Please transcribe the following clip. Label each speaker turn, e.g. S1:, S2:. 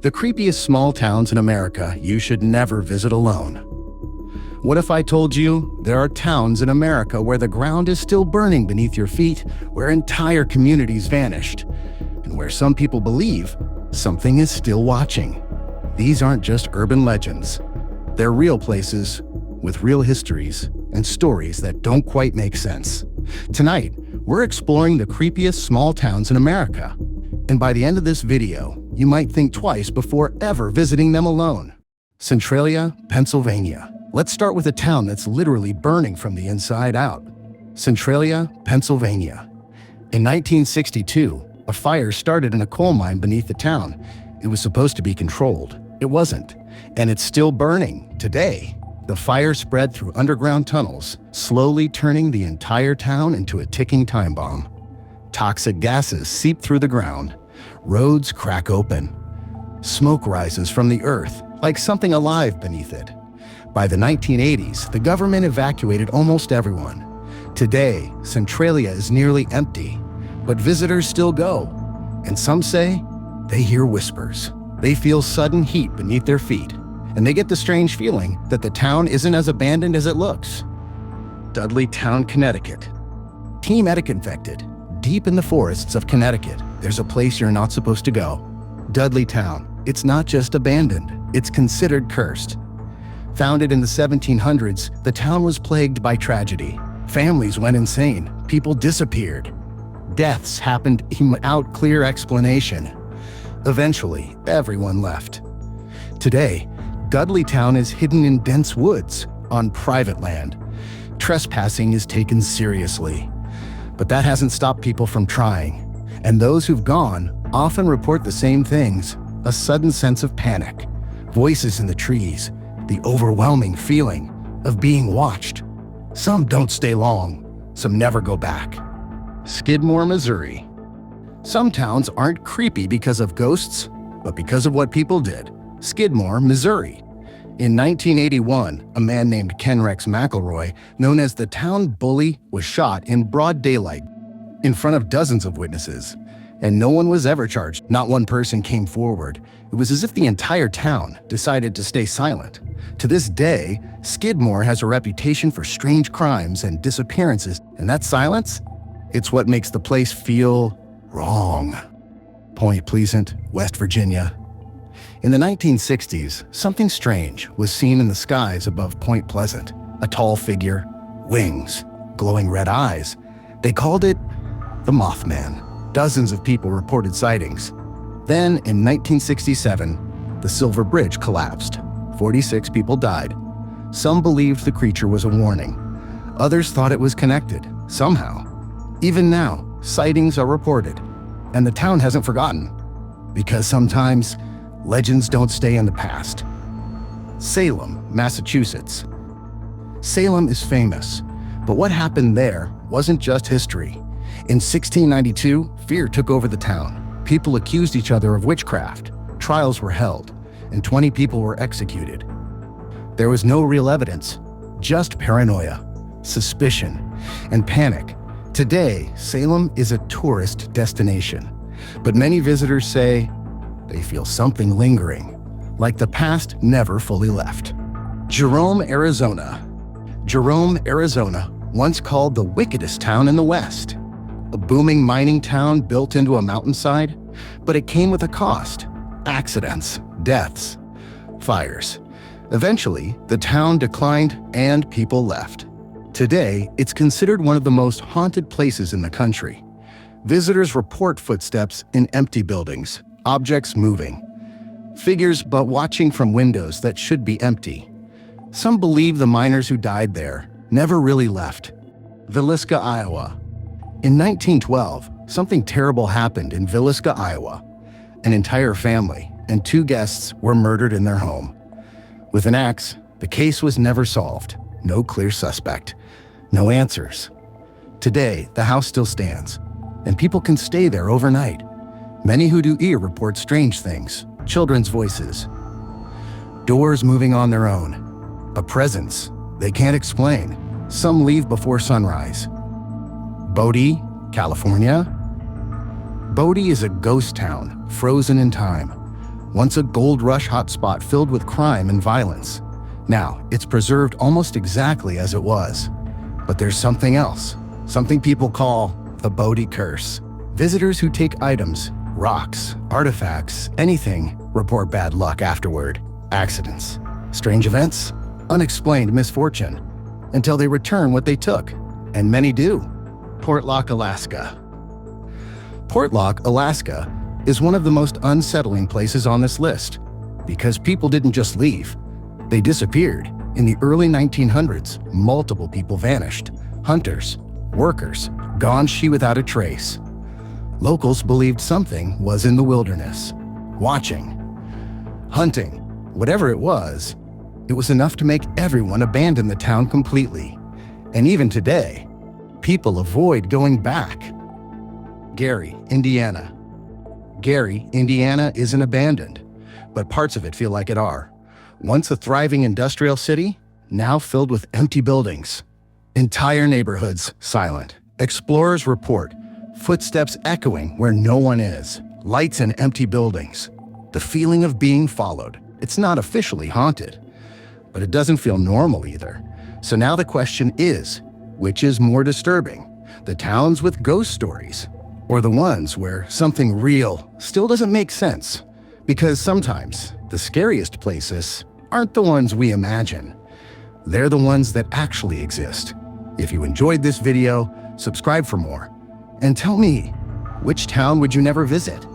S1: The creepiest small towns in America you should never visit alone. What if I told you there are towns in America where the ground is still burning beneath your feet, where entire communities vanished, and where some people believe something is still watching? These aren't just urban legends. They're real places with real histories and stories that don't quite make sense. Tonight, we're exploring the creepiest small towns in America. And by the end of this video, you might think twice before ever visiting them alone. Centralia, Pennsylvania. Let's start with a town that's literally burning from the inside out. Centralia, Pennsylvania. In 1962, a fire started in a coal mine beneath the town. It was supposed to be controlled. It wasn't. And it's still burning today. The fire spread through underground tunnels, slowly turning the entire town into a ticking time bomb. Toxic gases seep through the ground. Roads crack open. Smoke rises from the earth like something alive beneath it. By the 1980s, the government evacuated almost everyone. Today, Centralia is nearly empty, but visitors still go. And some say they hear whispers. They feel sudden heat beneath their feet, and they get the strange feeling that the town isn't as abandoned as it looks. Dudleytown, Connecticut. Team etiquette infected. Deep in the forests of Connecticut, there's a place you're not supposed to go. Dudleytown. It's not just abandoned, it's considered cursed. Founded in the 1700s, the town was plagued by tragedy. Families went insane. People disappeared. Deaths happened without clear explanation. Eventually, everyone left. Today, Dudleytown is hidden in dense woods on private land. Trespassing is taken seriously. But that hasn't stopped people from trying. And those who've gone often report the same things: a sudden sense of panic, voices in the trees, the overwhelming feeling of being watched. Some don't stay long, some never go back. Skidmore, Missouri. Some towns aren't creepy because of ghosts, but because of what people did. Skidmore, Missouri. In 1981, a man named Ken Rex McElroy, known as the town bully, was shot in broad daylight in front of dozens of witnesses. And no one was ever charged. Not one person came forward. It was as if the entire town decided to stay silent. To this day, Skidmore has a reputation for strange crimes and disappearances. And that silence? It's what makes the place feel wrong. Point Pleasant, West Virginia. In the 1960s, something strange was seen in the skies above Point Pleasant. A tall figure, wings, glowing red eyes. They called it the Mothman. Dozens of people reported sightings. Then, in 1967, the Silver Bridge collapsed. 46 people died. Some believed the creature was a warning. Others thought it was connected, somehow. Even now, sightings are reported, and the town hasn't forgotten. Because sometimes, legends don't stay in the past. Salem, Massachusetts. Salem is famous, but what happened there wasn't just history. In 1692, fear took over the town. People accused each other of witchcraft. Trials were held, and 20 people were executed. There was no real evidence, just paranoia, suspicion, and panic. Today, Salem is a tourist destination, but many visitors say they feel something lingering, like the past never fully left. Jerome, Arizona. Jerome, Arizona, once called the wickedest town in the West. A booming mining town built into a mountainside, but it came with a cost: accidents, deaths, fires. Eventually, the town declined and people left. Today, it's considered one of the most haunted places in the country. Visitors report footsteps in empty buildings, objects moving, figures but watching from windows that should be empty. Some believe the miners who died there never really left. Villisca, Iowa. In 1912, something terrible happened in Villisca, Iowa. An entire family and 2 guests were murdered in their home. With an axe, the case was never solved. No clear suspect. No answers. Today, the house still stands, and people can stay there overnight. Many who do report strange things, children's voices, doors moving on their own, a presence they can't explain. Some leave before sunrise. Bodie, California. Bodie is a ghost town, frozen in time. once a gold rush hotspot filled with crime and violence. Now, it's preserved almost exactly as it was. But there's something else, something people call the Bodhi curse. Visitors who take items, rocks, artifacts, anything, report bad luck afterward. Accidents, strange events, unexplained misfortune, until they return what they took, and many do. Portlock, Alaska. Portlock, Alaska is one of the most unsettling places on this list because people didn't just leave, they disappeared. In the early 1900s, multiple people vanished. Hunters, workers, gone without a trace. Locals believed something was in the wilderness, watching, hunting, whatever it was enough to make everyone abandon the town completely. And even today, people avoid going back. Gary, Indiana. Gary, Indiana isn't abandoned, but parts of it feel like it are. Once a thriving industrial city, now filled with empty buildings. Entire neighborhoods silent. Explorers report footsteps echoing where no one is. Lights in empty buildings. The feeling of being followed. It's not officially haunted, but it doesn't feel normal either. So now the question is, which is more disturbing? The towns with ghost stories, or the ones where something real still doesn't make sense? Because sometimes the scariest places aren't the ones we imagine. They're the ones that actually exist. If you enjoyed this video, subscribe for more. And tell me, which town would you never visit?